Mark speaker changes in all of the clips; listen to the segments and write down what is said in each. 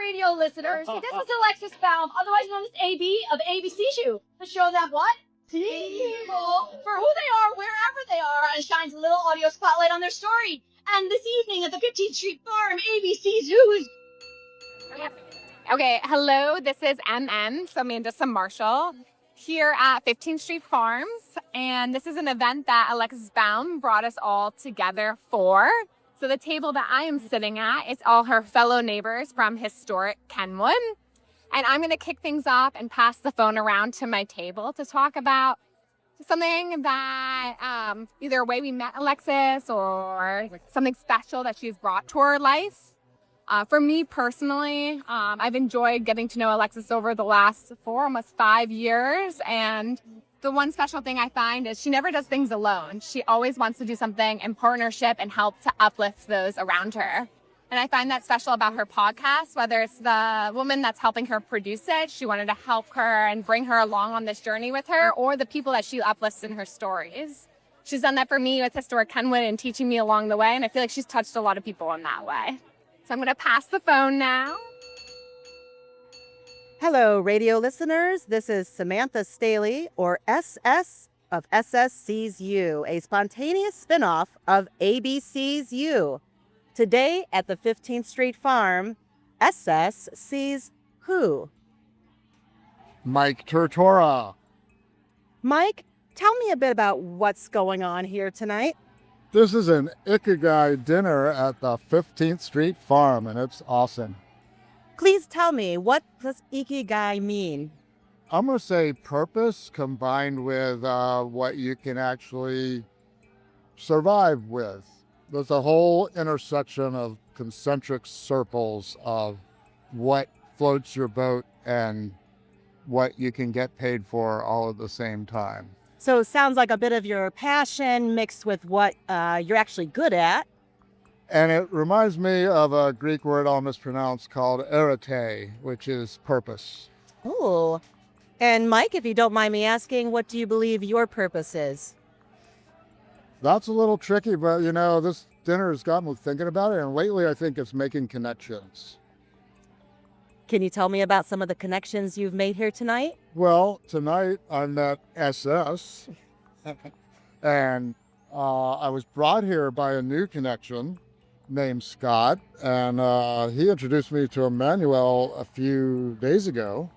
Speaker 1: radio listeners. This is Alexis Baum, otherwise known as AB of ABC Shoe. The show that what? People for who they are, wherever they are, and shines a little audio spotlight on their story. And this evening at the 15th Street Farm, ABC Zoo is...
Speaker 2: Okay, hello, this is MN, so Amanda Marshall, here at 15th Street Farms. And this is an event that Alexis Baum brought us all together for. So the table that I am sitting at, it's all her fellow neighbors from historic Kenwood. And I'm going to kick things off and pass the phone around to my table to talk about something that either a way we met Alexis or something special that she's brought to her life. For me personally, I've enjoyed getting to know Alexis over the last almost 5 years. And the one special thing I find is she never does things alone. She always wants to do something in partnership and help to uplift those around her. And I find that special about her podcast, whether it's the woman that's helping her produce it, she wanted to help her and bring her along on this journey with her, or the people that she uplifts in her stories. She's done that for me with Historic Kenwood and teaching me along the way, and I feel like she's touched a lot of people in that way. So I'm going to pass the phone now.
Speaker 3: Hello, radio listeners. This is Samantha Staley, or SS of SS Sees You, a spontaneous spinoff of ABC's You. Today at the 15th Street Farm, SS sees who?
Speaker 4: Mike Tortora.
Speaker 3: Mike, tell me a bit about what's going on here tonight.
Speaker 4: This is an Ikigai dinner at the 15th Street Farm, and it's awesome.
Speaker 3: Please tell me, what does Ikigai mean?
Speaker 4: I'm going to say purpose combined with what you can actually survive with. There's a whole intersection of concentric circles of what floats your boat and what you can get paid for all at the same time.
Speaker 3: So it sounds like a bit of your passion mixed with what you're actually good at.
Speaker 4: And it reminds me of a Greek word I'll mispronounce called erete, which is purpose.
Speaker 3: Oh. And Mike, if you don't mind me asking, what do you believe your purpose is?
Speaker 4: That's a little tricky, but this dinner has got me thinking about it. And lately, I think it's making connections.
Speaker 3: Can you tell me about some of the connections you've made here tonight?
Speaker 4: Well, tonight I met SS, and I was brought here by a new connection named Scott, and he introduced me to Emmanuel a few days ago.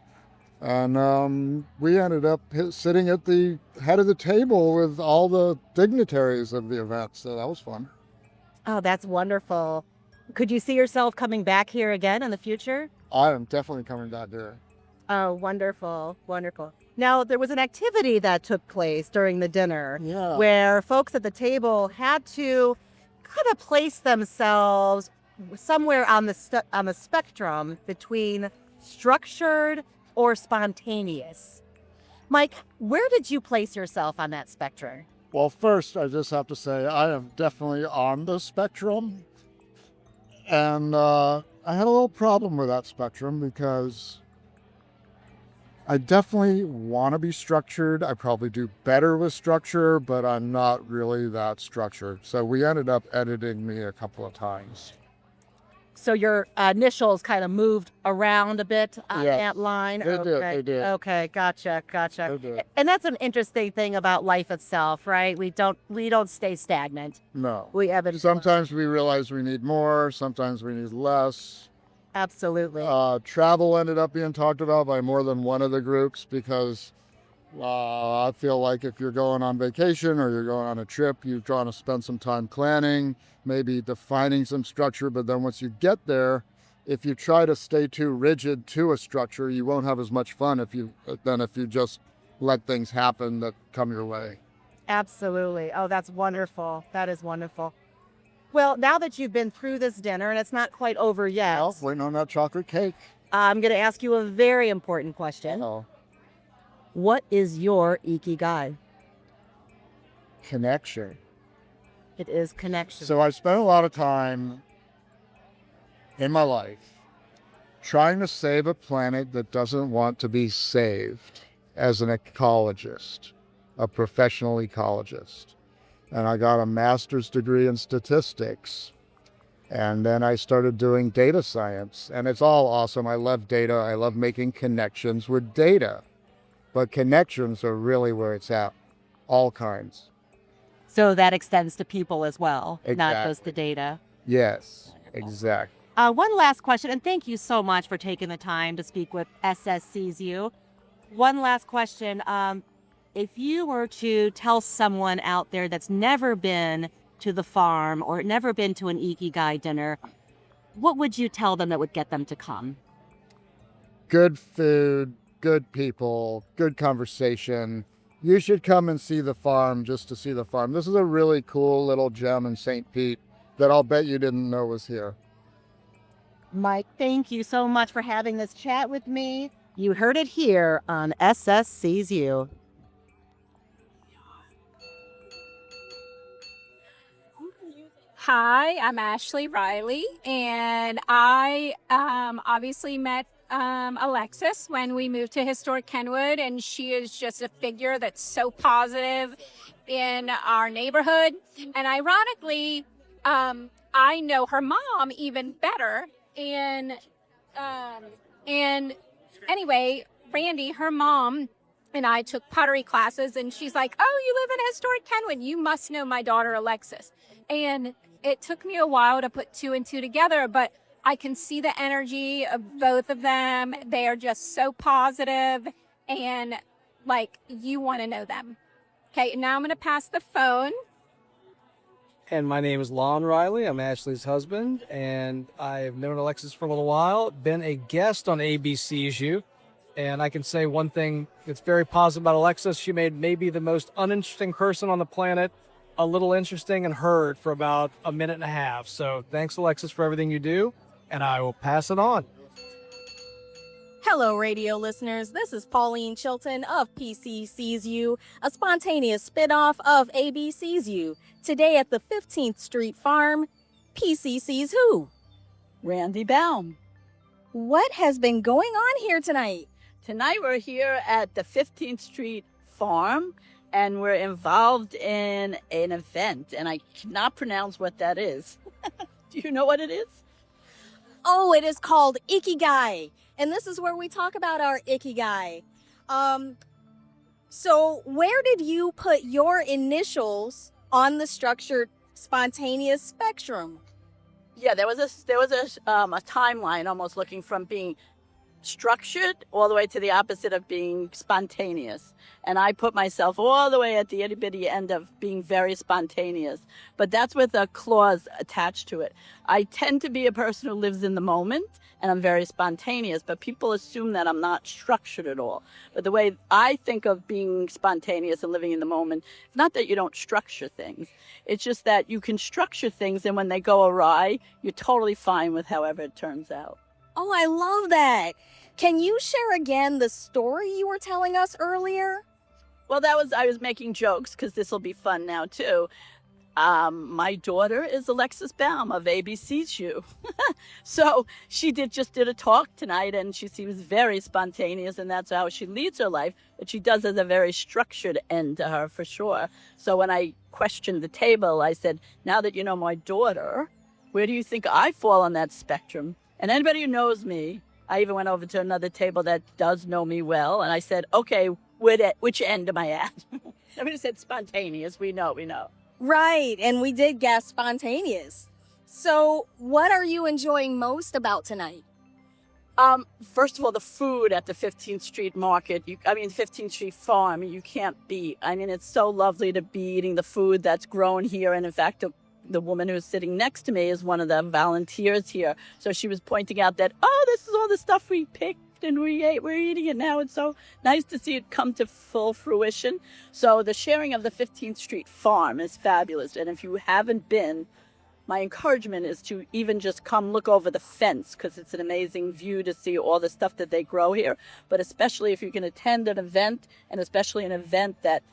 Speaker 4: And we ended up sitting at the head of the table with all the dignitaries of the event. So that was fun.
Speaker 3: Oh, that's wonderful. Could you see yourself coming back here again in the future?
Speaker 4: I am definitely coming back here.
Speaker 3: Oh, wonderful. Wonderful. Now, there was an activity that took place during the dinner where folks at the table had to kind of place themselves somewhere on the spectrum between structured or spontaneous. Mike, where did you place yourself on that spectrum?
Speaker 4: Well, first, I just have to say I am definitely on the spectrum. And I had a little problem with that spectrum because I definitely want to be structured. I probably do better with structure, but I'm not really that structured. So we ended up editing me a couple of times.
Speaker 3: So your initials kind of moved around a bit on that line?
Speaker 4: They did.
Speaker 3: Okay, gotcha.
Speaker 4: They did.
Speaker 3: And that's an interesting thing about life itself, right? We don't stay stagnant.
Speaker 4: No.
Speaker 3: We ebb and
Speaker 4: Sometimes we realize we need more, sometimes we need less.
Speaker 3: Absolutely.
Speaker 4: Travel ended up being talked about by more than one of the groups because I feel like if you're going on vacation or you're going on a trip, you're trying to spend some time planning, maybe defining some structure, but then once you get there, if you try to stay too rigid to a structure, you won't have as much fun if you just let things happen that come your way.
Speaker 3: Absolutely. Oh, that's wonderful. That is wonderful. Well, now that you've been through this dinner and it's not quite over yet,
Speaker 4: Well, waiting on that chocolate cake.
Speaker 3: I'm going to ask you a very important question.
Speaker 4: Oh,
Speaker 3: What is your Ikigai?
Speaker 4: connection.
Speaker 3: It is connection.
Speaker 4: So I spent a lot of time in my life trying to save a planet that doesn't want to be saved as an ecologist, a professional ecologist. And I got a master's degree in statistics. And then I started doing data science, and it's all awesome. I love data. I love making connections with data, but connections are really where it's at, all kinds.
Speaker 3: So that extends to people as well, not
Speaker 4: Exactly.
Speaker 3: just the data.
Speaker 4: Yes, exactly.
Speaker 3: One last question, and thank you so much for taking the time to speak with SSCZU. One last question. If you were to tell someone out there that's never been to the farm or never been to an Ikigai dinner, what would you tell them that would get them to come?
Speaker 4: Good food, good people, good conversation. You should come and see the farm just to see the farm. This is a really cool little gem in St. Pete that I'll bet you didn't know was here.
Speaker 3: Mike, thank you so much for having this chat with me. You heard it here on SSCZU.
Speaker 5: Hi, I'm Ashley Riley, and I obviously met Alexis when we moved to historic Kenwood, and she is just a figure that's so positive in our neighborhood. And ironically, I know her mom even better. And anyway, Randee, her mom, and I took pottery classes, and she's like, "Oh, you live in historic Kenwood. You must know my daughter Alexis." And it took me a while to put two and two together, but I can see the energy of both of them. They are just so positive, and like, you want to know them. Okay, now I'm going to pass the phone.
Speaker 6: And my name is Lon Riley. I'm Ashley's husband, and I've known Alexis for a little while, been a guest on ABC's. And I can say one thing that's very positive about Alexis. She made maybe the most uninteresting person on the planet a little interesting and heard for about a minute and a half. So thanks, Alexis, for everything you do, and I will pass it on.
Speaker 7: Hello, radio listeners. This is Pauline Chilton of PCC's, a spontaneous spinoff of ABC's. Today at the 15th Street Farm, PCC's who?
Speaker 8: Randee Baum.
Speaker 7: What has been going on here tonight?
Speaker 8: Tonight we're here at the 15th Street Farm, and we're involved in an event, and I cannot pronounce what that is. Do you know what it is?
Speaker 7: Oh, it is called Ikigai, and this is where we talk about our Ikigai. So where did you put your initials on the structured spontaneous spectrum?
Speaker 8: Yeah, there was a timeline almost looking from being structured all the way to the opposite of being spontaneous. And I put myself all the way at the itty bitty end of being very spontaneous. But that's with a clause attached to it. I tend to be a person who lives in the moment, and I'm very spontaneous, but people assume that I'm not structured at all. But the way I think of being spontaneous and living in the moment, it's not that you don't structure things. It's just that you can structure things, and when they go awry, you're totally fine with however it turns out.
Speaker 7: Oh, I love that. Can you share again the story you were telling us earlier?
Speaker 8: Well, I was making jokes because this will be fun now too. My daughter is Alexis Baum of ABC's. So she just did a talk tonight, and she seems very spontaneous, and that's how she leads her life. But she does have a very structured end to her for sure. So when I questioned the table, I said, "Now that you know my daughter, where do you think I fall on that spectrum?" And anybody who knows me, I even went over to another table that does know me well, and I said, "Okay, which end am I at?" Somebody said spontaneous. We know.
Speaker 7: Right, and we did guess spontaneous. So what are you enjoying most about tonight?
Speaker 8: First of all, the food at the 15th Street Market, 15th Street Farm, you can't beat. I mean, it's so lovely to be eating the food that's grown here. And in fact, the woman who's sitting next to me is one of the volunteers here. So she was pointing out that, oh, this is all the stuff we picked and we ate. We're eating it now. It's so nice to see it come to full fruition. So the sharing of the 15th Street Farm is fabulous. And if you haven't been, my encouragement is to even just come look over the fence, because it's an amazing view to see all the stuff that they grow here. But especially if you can attend an event, and especially an event that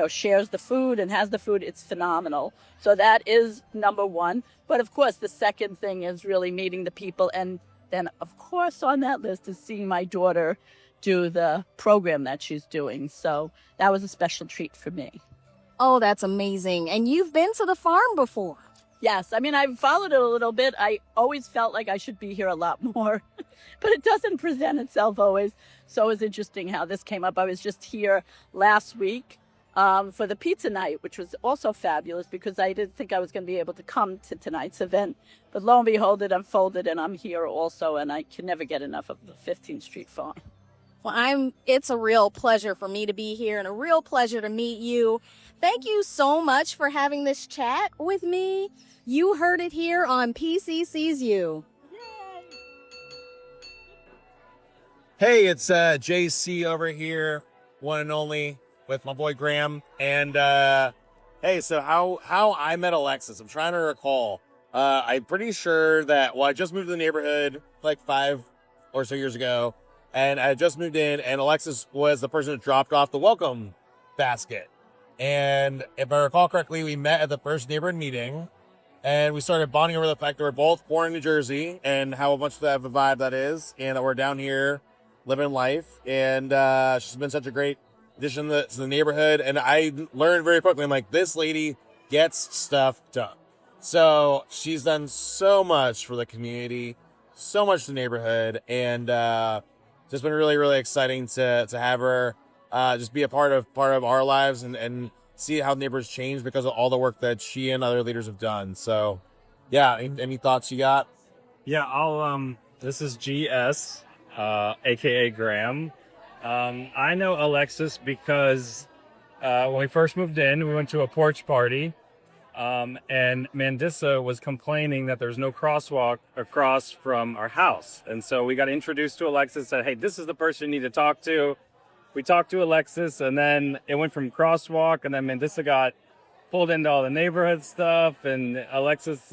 Speaker 8: shares the food and has the food, it's phenomenal. So that is number one. But of course, the second thing is really meeting the people. And then, of course, on that list is seeing my daughter do the program that she's doing. So that was a special treat for me.
Speaker 7: Oh, that's amazing. And you've been to the farm before?
Speaker 8: Yes, I mean, I've followed it a little bit. I always felt like I should be here a lot more, but it doesn't present itself always. So it was interesting how this came up. I was just here last week for the pizza night, which was also fabulous because I didn't think I was going to be able to come to tonight's event. But lo and behold, it unfolded, and I'm here also, and I can never get enough of the 15th Street Farm.
Speaker 7: Well, it's a real pleasure for me to be here and a real pleasure to meet you. Thank you so much for having this chat with me. You heard it here on PCC's You.
Speaker 9: Hey, it's JC over here, one and only, with my boy Graham. And hey, so how I met Alexis, I'm trying to recall. I'm pretty sure that, well, I just moved to the neighborhood like 5 or so years ago, and I just moved in, and Alexis was the person that dropped off the welcome basket. And if I recall correctly, we met at the first neighborhood meeting, and we started bonding over the fact that we're both born in New Jersey and how much of a vibe that is, and that we're down here living life. And she's been such a great addition to the neighborhood. And I learned very quickly, I'm like, this lady gets stuff done. So she's done so much for the community, so much to the neighborhood, and just been really, really exciting to have her just be a part of our lives and see how neighbors change because of all the work that she and other leaders have done. So yeah, any thoughts you got?
Speaker 10: Yeah, this is GS, aka Graham. I know Alexis because when we first moved in, we went to a porch party, and Mandissa was complaining that there's no crosswalk across from our house. And so we got introduced to Alexis, said, hey, this is the person you need to talk to. We talked to Alexis, and then it went from crosswalk, and then Mandissa got pulled into all the neighborhood stuff, and Alexis,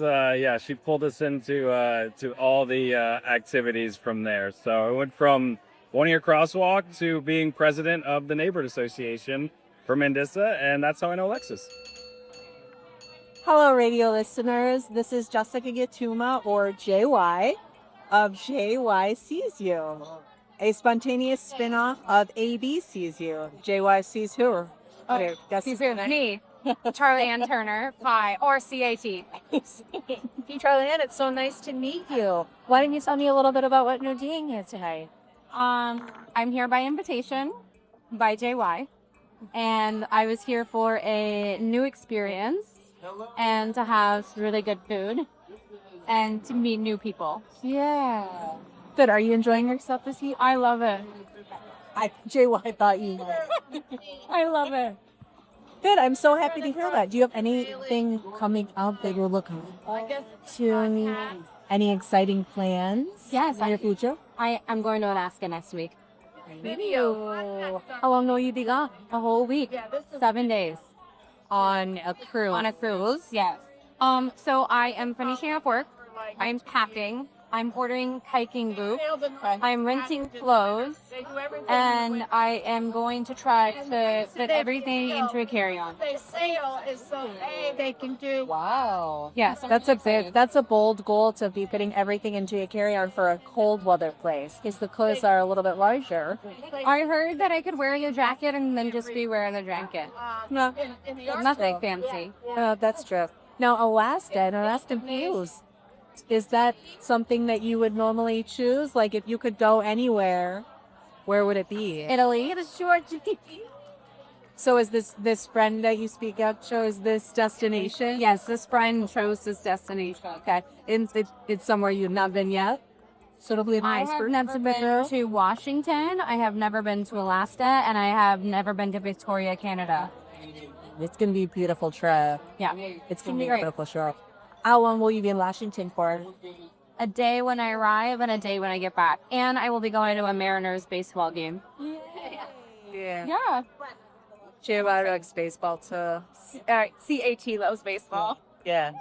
Speaker 10: she pulled us into to all the activities from there. So it went from wanting a crosswalk to being president of the neighborhood association for Mandissa, and that's how I know Alexis.
Speaker 11: Hello, radio listeners. This is Jessica Yatuma, or JY, of JY Sees You, a spontaneous spin-off of AB Sees You. JY sees who?
Speaker 2: Okay,
Speaker 11: Sees
Speaker 2: me, Charlie Ann Turner, Phi, or CAT.
Speaker 11: Hey, Charlie Ann, it's so nice to meet you. Why don't you tell me a little bit about what you're doing here today?
Speaker 2: I'm here by invitation by JY, and I was here for a new experience and to have really good food and to meet new people.
Speaker 11: Yeah. Good. Are you enjoying yourself this evening?
Speaker 2: I love it.
Speaker 11: JY thought you would.
Speaker 2: I love it.
Speaker 11: Good. I'm so happy to hear that. Do you have anything coming up that you're looking to? Any exciting plans?
Speaker 2: Yes,
Speaker 11: in your future?
Speaker 2: I'm going to Alaska next week.
Speaker 11: Maybe.
Speaker 2: How long will you be gone? A whole week. 7 days.
Speaker 11: On a cruise.
Speaker 2: On a cruise, yes. So I am finishing up work. I'm packing. I'm ordering hiking boots. I'm renting clothes, and I am going to try to fit everything into a carry-on.
Speaker 11: They can do. Wow.
Speaker 2: Yes,
Speaker 11: That's a bold goal to be putting everything into a carry-on for a cold weather place, because the clothes are a little bit larger.
Speaker 2: I heard that I could wear a jacket and then just be wearing the jacket.
Speaker 11: No,
Speaker 2: Nothing fancy.
Speaker 11: that's true. Now, Alaska and Alaskan cruise. Is that something that you would normally choose? Like, if you could go anywhere, where would it be?
Speaker 2: Italy.
Speaker 11: So is this friend that you speak of chose this destination?
Speaker 2: Yes, this friend chose this destination.
Speaker 11: Okay. It's somewhere you've not been yet? So it'll be
Speaker 2: I
Speaker 11: nice.
Speaker 2: have never been to Washington. I have never been to Alaska, and I have never been to Victoria, Canada.
Speaker 11: It's going to be a beautiful trip.
Speaker 2: Yeah.
Speaker 11: It's going to be a beautiful trip. How long will you be in Washington for?
Speaker 2: A day when I arrive and a day when I get back. And I will be going to a Mariners baseball game.
Speaker 11: Yeah.
Speaker 2: Yeah.
Speaker 11: JY likes baseball too.
Speaker 2: CAT loves baseball.
Speaker 11: Yeah.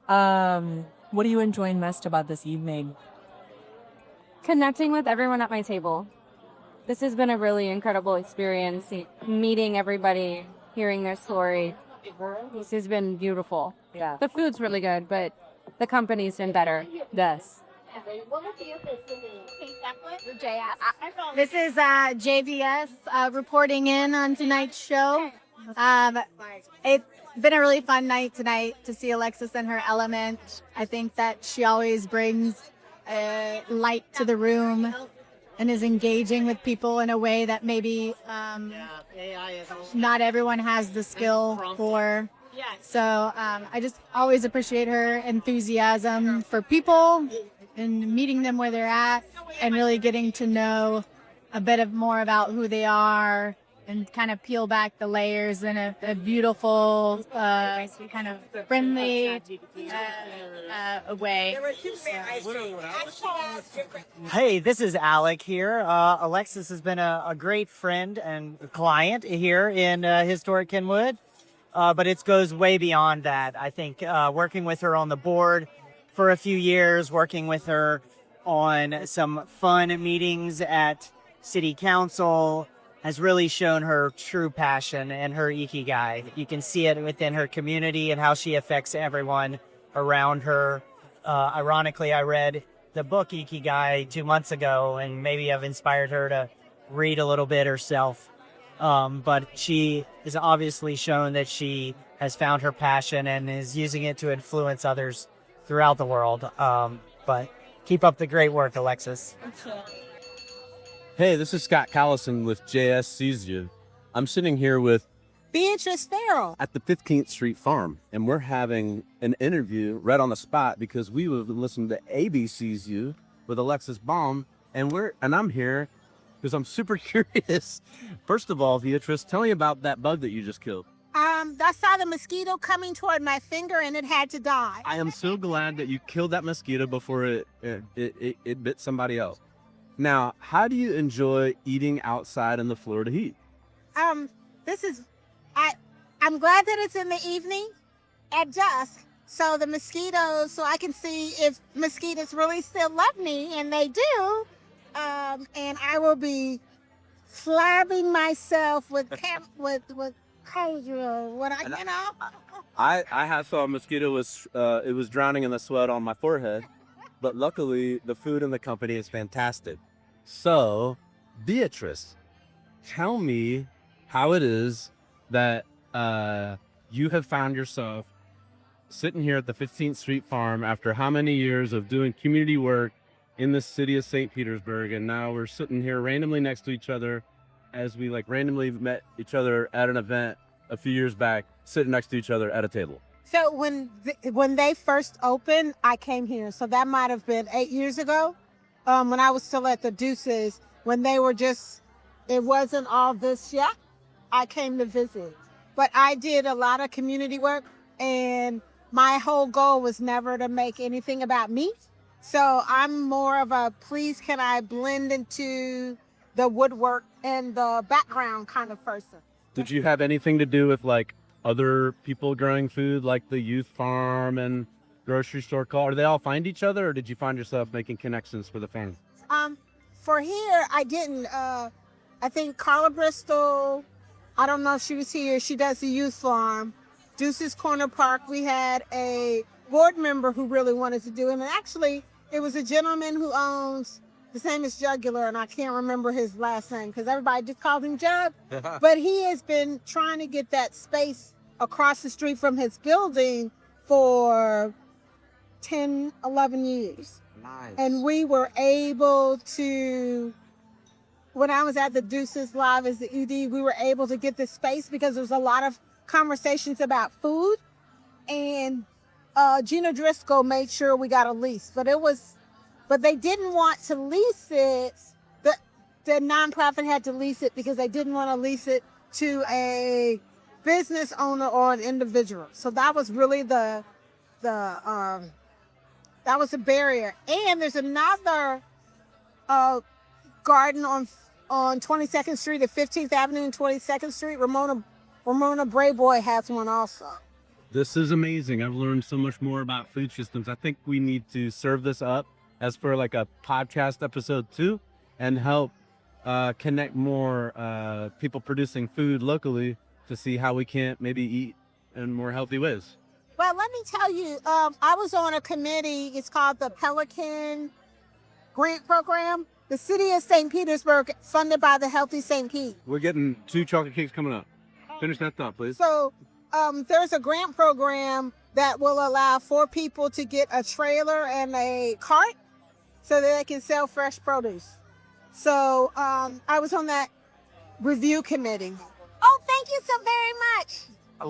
Speaker 11: What are you enjoying most about this evening?
Speaker 2: Connecting with everyone at my table. This has been a really incredible experience. Meeting everybody, hearing their story. This has been beautiful.
Speaker 11: Yeah.
Speaker 2: The food's really good, but the company's been better.
Speaker 11: Yes.
Speaker 1: This is JVS reporting in on tonight's show.
Speaker 12: It's been a really fun night tonight to see Alexis in her element. I think that she always brings light to the room and is engaging with people in a way that maybe not everyone has the skill for. So I just always appreciate her enthusiasm for people and meeting them where they're at and really getting to know a bit more about who they are and kind of peel back the layers in a beautiful, kind of friendly way.
Speaker 13: Hey, this is Alec here. Alexis has been a great friend and client here in historic Kenwood, but it goes way beyond that. I think working with her on the board for a few years, working with her on some fun meetings at City Council has really shown her true passion and her Ikigai. You can see it within her community and how she affects everyone around her. Ironically, I read the book Ikigai 2 months ago, and maybe I've inspired her to read a little bit herself. But she has obviously shown that she has found her passion and is using it to influence others throughout the world. But keep up the great work, Alexis.
Speaker 14: Hey, this is Scott Callison with JS Sees You. I'm sitting here with
Speaker 15: Beatrice Farrell
Speaker 14: at the 15th Street Farm, and we're having an interview right on the spot because we have been listening to ABC's You with Alexis Baum, and I'm here because I'm super curious. First of all, Beatrice, tell me about that bug that you just killed.
Speaker 15: I saw the mosquito coming toward my finger and it had to die.
Speaker 14: I am so glad that you killed that mosquito before it bit somebody else. Now, how do you enjoy eating outside in the Florida heat?
Speaker 15: I'm glad that it's in the evening at dusk, so the mosquitoes, so I can see if mosquitoes really still love me, and they do. And I will be slabbing myself with Codra when
Speaker 14: I saw a mosquito it was drowning in the sweat on my forehead, but luckily the food in the company is fantastic. So, Beatrice, tell me how it is that you have found yourself sitting here at the 15th Street Farm after how many years of doing community work in the city of St. Petersburg, and now we're sitting here randomly next to each other as we randomly met each other at an event a few years back, sitting next to each other at a table.
Speaker 15: So when they first opened, I came here. So that might have been 8 years ago, when I was still at the Deuces, when they were it wasn't all this yet. I came to visit. But I did a lot of community work, and my whole goal was never to make anything about me. So I'm more of a, please can I blend into the woodwork and the background kind of person.
Speaker 14: Did you have anything to do with other people growing food, like the youth farm and grocery store call? Or they all find each other, or did you find yourself making connections for the farm?
Speaker 15: For here, I didn't. I think Carla Bristol, I don't know if she was here. She does the youth farm. Deuces Corner Park, we had a board member who really wanted to do it. And actually, it was a gentleman who owns, his name is Jugular, and I can't remember his last name because everybody just called him Jug. But he has been trying to get that space across the street from his building for 10, 11 years.
Speaker 14: Nice.
Speaker 15: And we were able to, when I was at the Deuces Live as the ED, we were able to get this space because there was a lot of conversations about food. And Gina Driscoll made sure we got a lease. But they didn't want to lease it. The nonprofit had to lease it because they didn't want to lease it to a business owner or an individual. So that was really that was a barrier. And there's another garden on 22nd Street at 15th Avenue and 22nd Street. Ramona Brayboy has one also.
Speaker 14: This is amazing. I've learned so much more about food systems. I think we need to serve this up as for a podcast episode 2 and help connect more people producing food locally to see how we can maybe eat in more healthy ways.
Speaker 15: Well, let me tell you, I was on a committee. It's called the Pelican Grant Program. The city of St. Petersburg, funded by the Healthy St. Pete.
Speaker 14: We're getting 2 chocolate cakes coming up. Finish that thought, please.
Speaker 15: So there's a grant program that will allow 4 people to get a trailer and a cart so that they can sell fresh produce. So I was on that review committee.
Speaker 7: Oh, thank you so very much.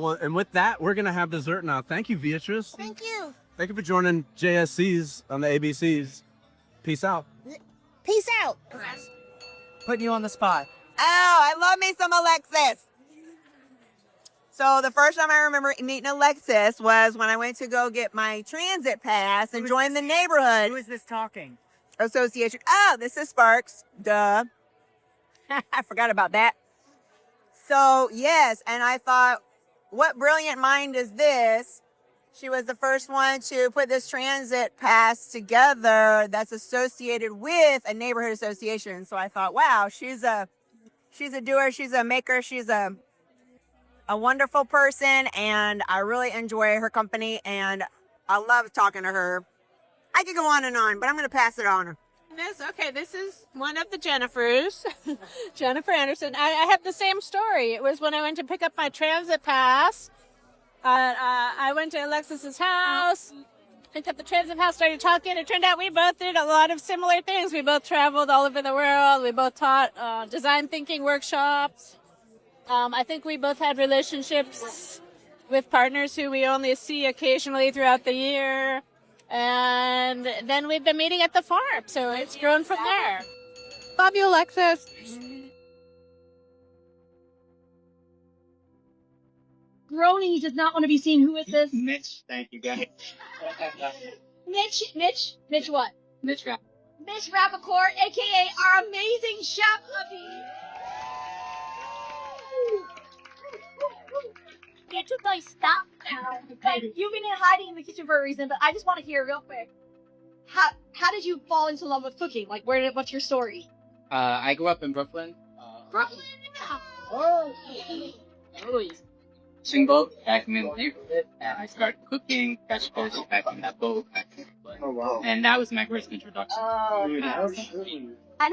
Speaker 14: Well, and with that, we're going to have dessert now. Thank you, Beatrice.
Speaker 15: Thank you.
Speaker 14: Thank you for joining JSCs on the ABCs. Peace out.
Speaker 15: Peace out.
Speaker 16: Putting you on the spot.
Speaker 17: Oh, I love me some Alexis. So the first time I remember meeting Alexis was when I went to go get my transit pass and join the neighborhood.
Speaker 16: Who is this talking?
Speaker 17: Association. Oh, this is Sparks. Duh. I forgot about that. So, yes, and I thought, what brilliant mind is this? She was the first one to put this transit pass together that's associated with a neighborhood association. So I thought, wow, she's a doer, she's a maker, she's a wonderful person, and I really enjoy her company, and I love talking to her. I could go on and on, but I'm going to pass it on.
Speaker 18: This is one of the Jennifers, Jennifer Anderson. I have the same story. It was when I went to pick up my transit pass. I went to Alexis's house, picked up the transit pass, started talking. It turned out we both did a lot of similar things. We both traveled all over the world. We both taught design thinking workshops. I think we both had relationships with partners who we only see occasionally throughout the year. And then we've been meeting at the farm, so it's grown from there.
Speaker 2: Love you, Alexis.
Speaker 1: Groaning, he does not want to be seen. Who is this?
Speaker 19: Mitch, thank you, guys.
Speaker 1: Mitch what?
Speaker 19: Mitch Rapp.
Speaker 1: Mitch Rappacourt, aka our amazing chef puppy. Get to my stop. Okay, you've been hiding in the kitchen for a reason, but I just want to hear real quick. How did you fall into love with cooking? Like, what's your story?
Speaker 19: I grew up in Brooklyn.
Speaker 1: Brooklyn.
Speaker 19: Single back in the neighborhood, and I started cooking vegetables back in that boat. Oh, wow. And that was my first introduction.
Speaker 1: And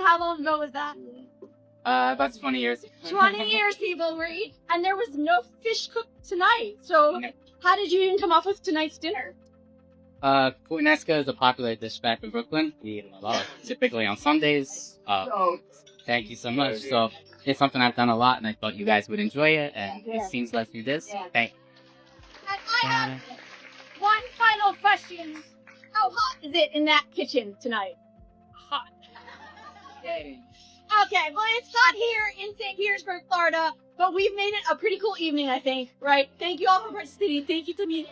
Speaker 1: how long ago was that?
Speaker 19: About 20 years.
Speaker 1: 20 years, people were eating, and there was no fish cooked tonight. So, how did you even come up with tonight's dinner?
Speaker 19: Puttanesca is a popular dish back in Brooklyn. We eat it a lot, typically on Sundays. Thank you so much. So, it's something I've done a lot, and I thought you guys would enjoy it, and it seems let's do this. Thank you.
Speaker 1: And I have one final question. How hot is it in that kitchen tonight? Hot. Okay, well, it's not here in St. Petersburg, Florida, but we've made it a pretty cool evening, I think, right? Thank you all for participating. Thank you to me.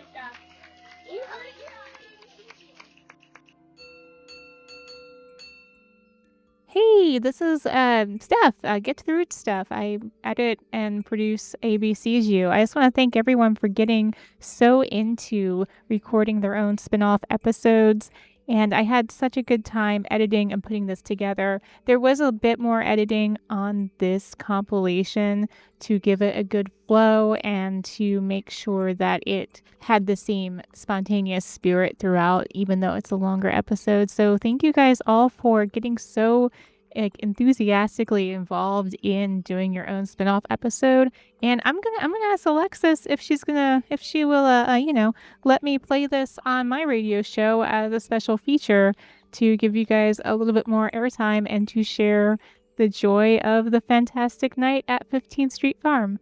Speaker 20: Hey, this is Steph. Get to the Roots Steph. I edit and produce ABC's You. I just want to thank everyone for getting so into recording their own spin-off episodes. And I had such a good time editing and putting this together. There was a bit more editing on this compilation to give it a good flow and to make sure that it had the same spontaneous spirit throughout, even though it's a longer episode. So thank you guys all for getting so enthusiastically involved in doing your own spin-off episode. And I'm gonna ask Alexis if she will let me play this on my radio show as a special feature to give you guys a little bit more airtime and to share the joy of the fantastic night at 15th Street Farm.